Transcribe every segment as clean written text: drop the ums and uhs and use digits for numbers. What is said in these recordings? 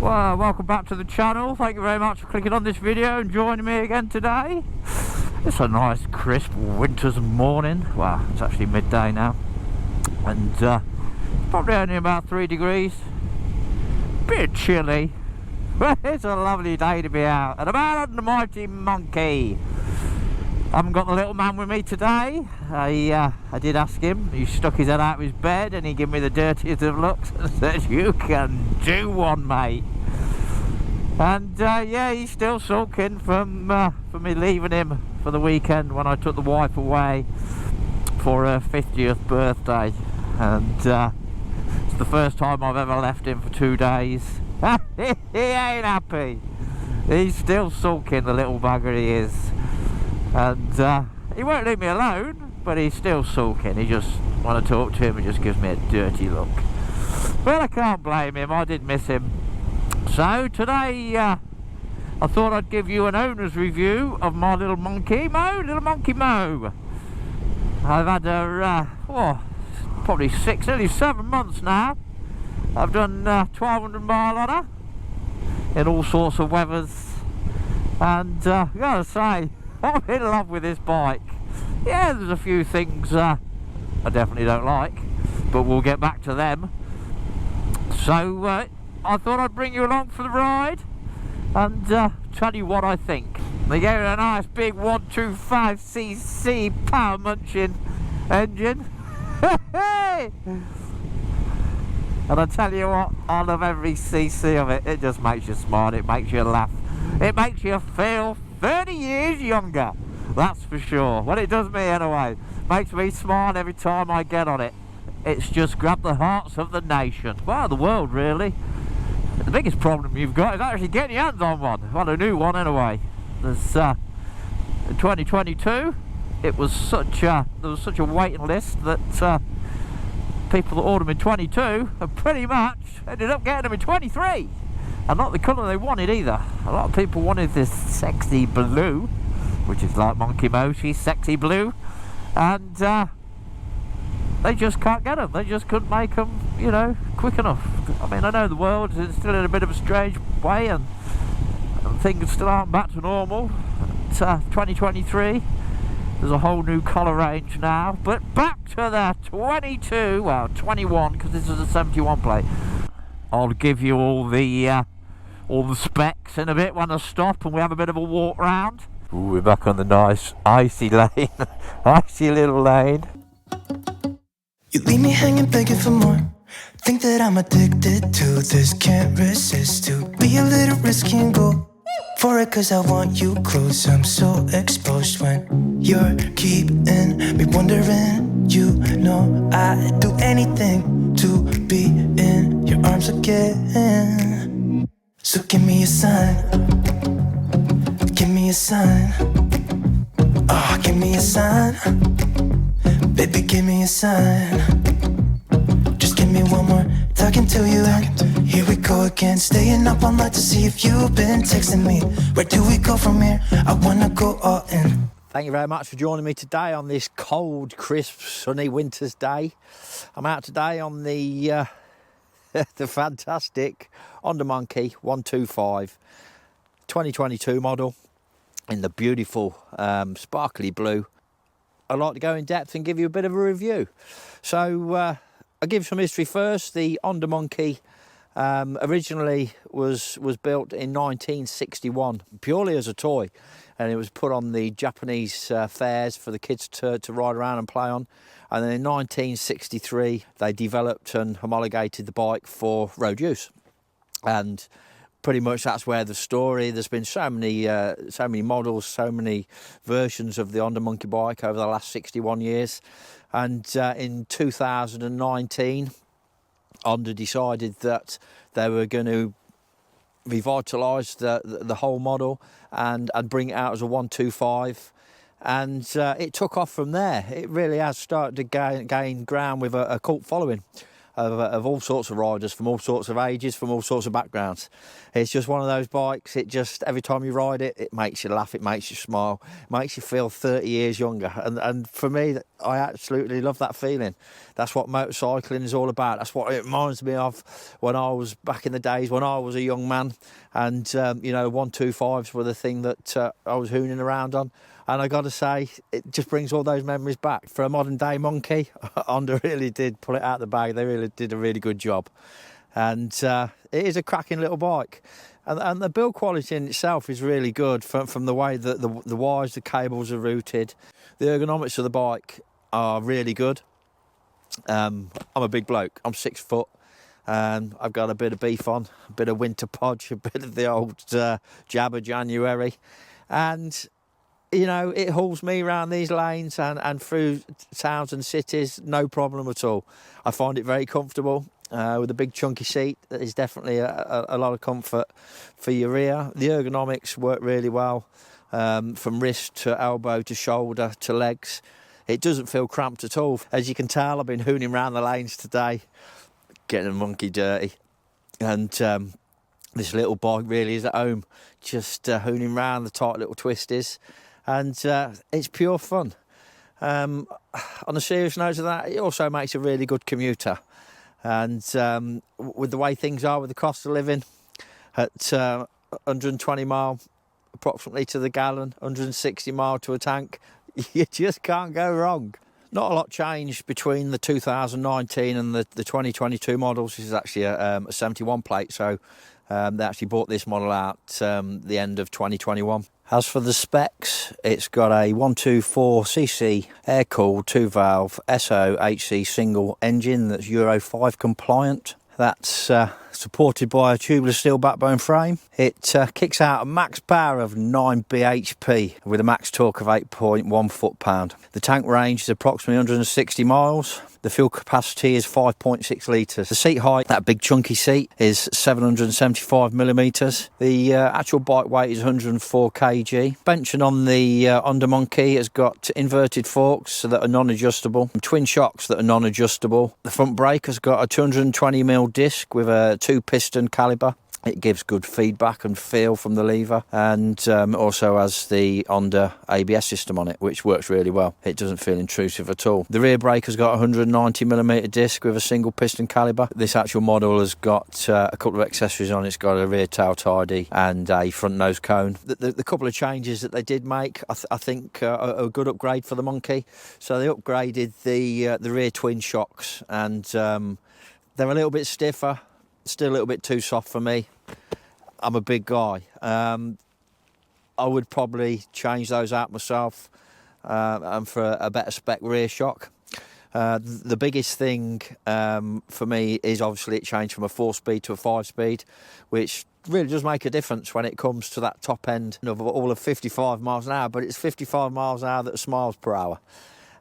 Well, welcome back to the channel. Thank you very much for clicking on this video and joining me again today. It's a nice crisp winter's morning. Well, it's actually midday now, and probably only about 3 degrees. Bit chilly, but it's a lovely day to be out and about on the mighty monkey. I haven't got the little man with me today. I did ask him. He stuck his head out of his bed and he gave me the dirtiest of looks and said, "You can do one, mate." And yeah, he's still sulking from me leaving him for the weekend when I took the wife away for her 50th birthday. And it's the first time I've ever left him for 2 days. He ain't happy. He's still sulking, the little bugger he is. And he won't leave me alone, but he's still sulking. He just, when I talk to him, he just gives me a dirty look. But I can't blame him, I did miss him. So today I thought I'd give you an owner's review of my little monkey, little monkey Mo. I've had her probably nearly 7 months now. I've done 1,200 mile on her in all sorts of weathers, and I gotta say, I'm in love with this bike. Yeah, there's a few things I definitely don't like, but we'll get back to them. So I thought I'd bring you along for the ride and tell you what I think. They gave it a nice big 125cc power munching engine. And I tell you what, I love every cc of it. It just makes you smile, it makes you laugh, it makes you feel 30 years younger, that's for sure. Well, it does me anyway. Makes me smile every time I get on it. It's just grabbed the hearts of the nation, well, the world really. The biggest problem you've got is actually getting your hands on one. Well, a new one anyway. There's in 2022 it was there was such a waiting list that people that ordered them in 22 have pretty much ended up getting them in 23. And not the colour they wanted either. A lot of people wanted this sexy blue, which is like Monkey Mo, she's sexy blue, and they just can't get them. They just couldn't make them, you know, quick enough. I mean, I know the world is still in a bit of a strange way, and things still aren't back to normal. It's 2023. There's a whole new colour range now, but back to the 22, well 21, because this is a 71 plate. I'll give you all the specs in a bit when I stop and we have a bit of a walk round. Ooh, we're back on the nice icy lane, icy little lane. You leave me hanging, begging for more. Think that I'm addicted to this, can't resist to be a little risky and go for it, cause I want you close. I'm so exposed when you're keeping me wondering. You know I'd do anything to be in your arms again. So give me a sign, give me a sign. Oh, give me a sign, baby, give me a sign. Just give me one more talking to you. Here we go again, staying up all night to see if you've been texting me. Where do we go from here? I wanna go all in. Thank you very much for joining me today on this cold, crisp, sunny winter's day. I'm out today on the the fantastic Honda Monkey 125 2022 model in the beautiful sparkly blue. I'd like to go in depth and give you a bit of a review. So I'll give some history first. The Honda Monkey originally was built in 1961 purely as a toy, and it was put on the Japanese fairs for the kids to ride around and play on. And then in 1963 they developed and homologated the bike for road use, and pretty much that's where the story. There's been so many models, so many versions of the Honda Monkey bike over the last 61 years. And in 2019, Honda decided that they were going to revitalise the whole model and bring it out as a 125. And it took off from there. It really has started to gain ground with a cult following. of all sorts of riders, from all sorts of ages, from all sorts of backgrounds. It's just one of those bikes, it just, every time you ride it, it makes you laugh, it makes you smile, it makes you feel 30 years younger. And for me, I absolutely love that feeling. That's what motorcycling is all about. That's what it reminds me of when I was back in the days when I was a young man, and 125s were the thing that I was hooning around on. And I got to say, it just brings all those memories back. For a modern day monkey, Honda really did pull it out of the bag. They really did a really good job. And it is a cracking little bike. And the build quality in itself is really good from the way that the wires, the cables are routed. The ergonomics of the bike are really good. I'm a big bloke. I'm 6 foot. I've got a bit of beef on, a bit of winter podge, a bit of the old Jabber January. And it hauls me around these lanes and through towns and cities, no problem at all. I find it very comfortable with a big chunky seat. That is definitely a lot of comfort for your rear. The ergonomics work really well, from wrist to elbow to shoulder to legs. It doesn't feel cramped at all. As you can tell, I've been hooning around the lanes today, getting a monkey dirty. And this little bike really is at home, just hooning around the tight little twisties. And it's pure fun. On a serious note of that, it also makes a really good commuter. And with the way things are with the cost of living, at 120 mile approximately to the gallon, 160 mile to a tank, you just can't go wrong. Not a lot changed between the 2019 and the 2022 models. This is actually a 71 plate, so they actually bought this model out the end of 2021. As for the specs, it's got a 124cc air-cooled 2-valve SOHC single engine that's Euro 5 compliant. That's supported by a tubeless steel backbone frame. It kicks out a max power of 9 bhp with a max torque of 8.1 foot-pound. The tank range is approximately 160 miles. The fuel capacity is 5.6 litres. The seat height, that big chunky seat, is 775 millimetres. The actual bike weight is 104 kg. Benching on the Honda Monkey has got inverted forks that are non-adjustable, twin shocks that are non-adjustable. The front brake has got a 220mm disc with a 2-piston calibre. It gives good feedback and feel from the lever, and also has the Honda ABS system on it, which works really well. It doesn't feel intrusive at all. The rear brake has got a 190mm disc with a single piston calibre. This actual model has got a couple of accessories on it. It's got a rear tail tidy and a front nose cone. The couple of changes that they did make, I think, are a good upgrade for the Monkey. So they upgraded the rear twin shocks, and they're a little bit stiffer. Still a little bit too soft for me. I'm a big guy. I would probably change those out myself and for a better spec rear shock. The biggest thing for me is obviously it changed from a 4-speed to a 5-speed, which really does make a difference when it comes to that top end of all of 55 miles an hour, but it's 55 miles an hour that's miles per hour.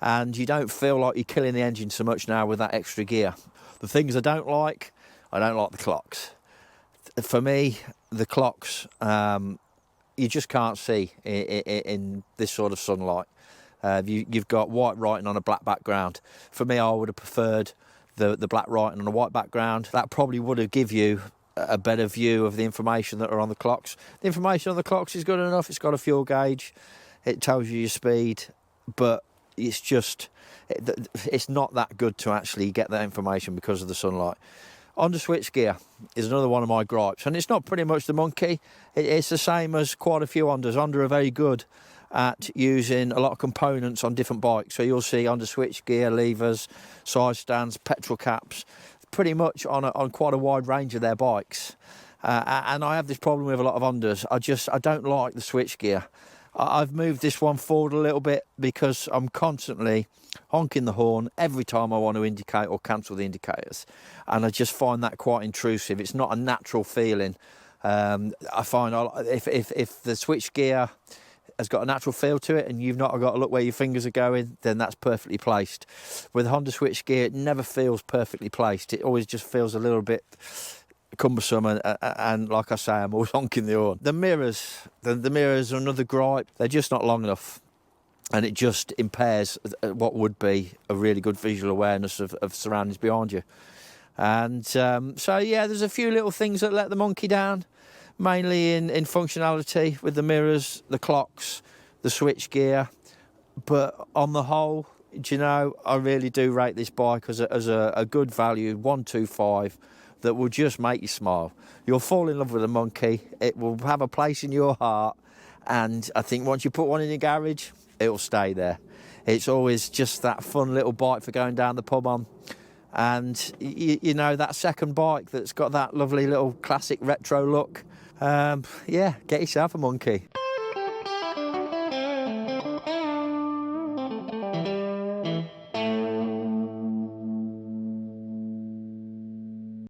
And you don't feel like you're killing the engine so much now with that extra gear. The things I don't like the clocks. For me, the clocks, you just can't see in this sort of sunlight. You've got white writing on a black background. For me, I would have preferred the black writing on a white background. That probably would have given you a better view of the information that are on the clocks. The information on the clocks is good enough. It's got a fuel gauge. It tells you your speed, but it's not that good to actually get that information because of the sunlight. Honda switchgear is another one of my gripes, and it's not pretty much the Monkey. It's the same as quite a few Hondas. Honda are very good at using a lot of components on different bikes. So you'll see Honda switchgear, levers, side stands, petrol caps, pretty much on quite a wide range of their bikes. And I have this problem with a lot of Hondas. I don't like the switchgear. I've moved this one forward a little bit because I'm constantly honking the horn every time I want to indicate or cancel the indicators, and I just find that quite intrusive. It's not a natural feeling. I find if the switchgear has got a natural feel to it and you've not got to look where your fingers are going, then that's perfectly placed. With Honda switchgear, it never feels perfectly placed. It always just feels a little bit cumbersome, and like I say, I'm always honking the horn. The mirrors are another gripe. They're just not long enough, and it just impairs what would be a really good visual awareness of surroundings behind you. And so yeah, there's a few little things that let the monkey down, mainly in functionality with the mirrors, the clocks, the switch gear. But on the whole, do you know, I really do rate this bike as a good value, 125, that will just make you smile. You'll fall in love with a monkey. It will have a place in your heart. And I think once you put one in your garage, it'll stay there. It's always just that fun little bike for going down the pub on. And, you know, that second bike that's got that lovely little classic retro look. Yeah, get yourself a monkey.